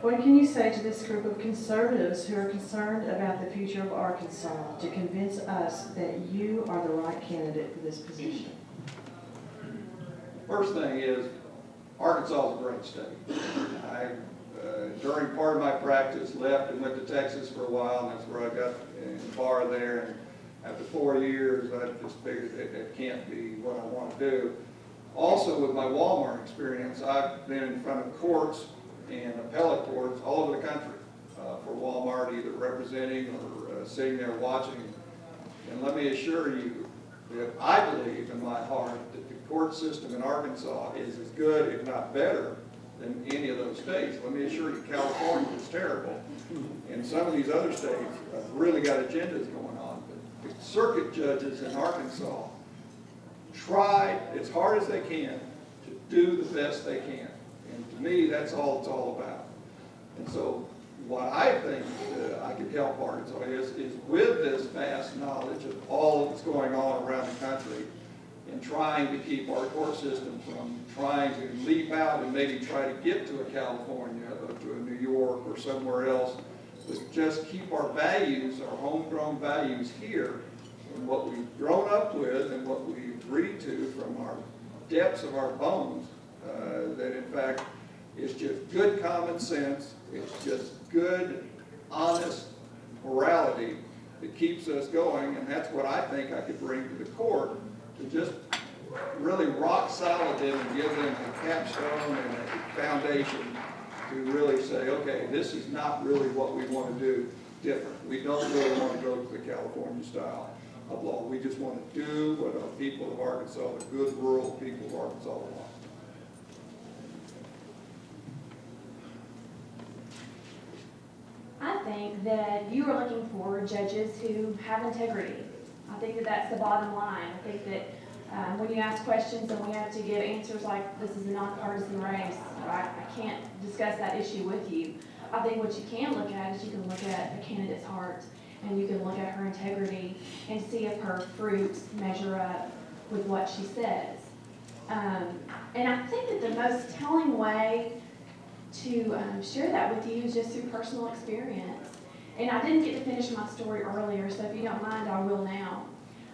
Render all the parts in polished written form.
What can you say to this group of conservatives who are concerned about the future of Arkansas to convince us that you are the right candidate for this position? First thing is, Arkansas is a great state. I, during part of my practice, left and went to Texas for a while, and that's where I got in the bar there. And after 4 years, I just figured it can't be what I want to do. Also, with my Walmart experience, I've been in front of courts and appellate courts all over the country for Walmart, either representing or sitting there watching. And let me assure you that I believe in my heart that the court system in Arkansas is as good, if not better, than any of those states. Let me assure you, California is terrible. And some of these other states have really got agendas going on. But the circuit judges in Arkansas try as hard as they can to do the best they can. And to me, that's all it's all about. And so what I think I could help Arkansas is with this vast knowledge of all that's going on around the country and trying to keep our court system from trying to leap out and maybe try to get to a California or to a New York or somewhere else, but just keep our values, our homegrown values here, and what we've grown up with and what we agreed to from our depths of our bones, that in fact is just good common sense, it's just good, honest morality that keeps us going, and that's what I think I could bring to the court to just really rock solid them and give them a capstone and a foundation to really say, okay, this is not really what we want to do different. We don't really want to go to the California style of law. We just want to do what our people of Arkansas, the good rural people of Arkansas want. I think that you are looking for judges who have integrity. I think that that's the bottom line. I think that when you ask questions and we have to give answers like this is a nonpartisan race, right? I can't discuss that issue with you. I think what you can look at is you can look at the candidate's heart and you can look at her integrity and see if her fruits measure up with what she says. And I think that the most telling way to share that with you is just through personal experience. And I didn't get to finish my story earlier, so if you don't mind, I will now.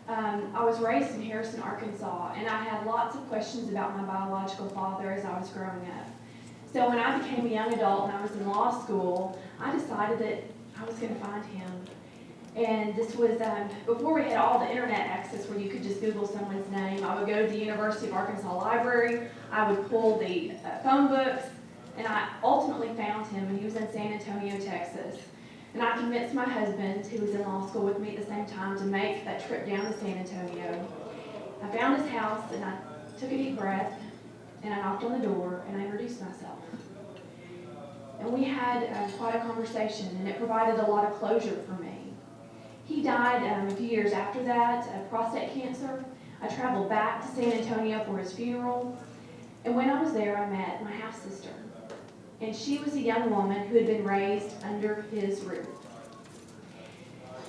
I was raised in Harrison, Arkansas, and I had lots of questions about my biological father as I was growing up. So when I became a young adult and I was in law school, I decided that I was going to find him. And this was before we had all the internet access where you could just Google someone's name. I would go to the University of Arkansas Library, I would pull the phone books, and I ultimately found him, and he was in San Antonio, Texas. And I convinced my husband, who was in law school with me at the same time, to make that trip down to San Antonio. I found his house, and I took a deep breath, and I knocked on the door, and I introduced myself. And we had quite a conversation, and it provided a lot of closure for me. He died a few years after that of prostate cancer. I traveled back to San Antonio for his funeral, and when I was there, I met my half-sister. And she was a young woman who had been raised under his roof.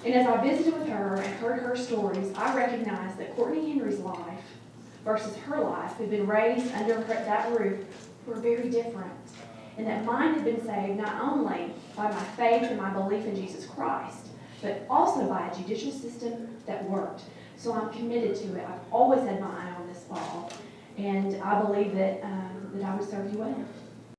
And as I visited with her and heard her stories, I recognized that Courtney Henry's life versus her life, who had been raised under that roof, were very different. And that mine had been saved not only by my faith and my belief in Jesus Christ, but also by a judicial system that worked. So I'm committed to it. I've always had my eye on this ball. And I believe that I would serve you well.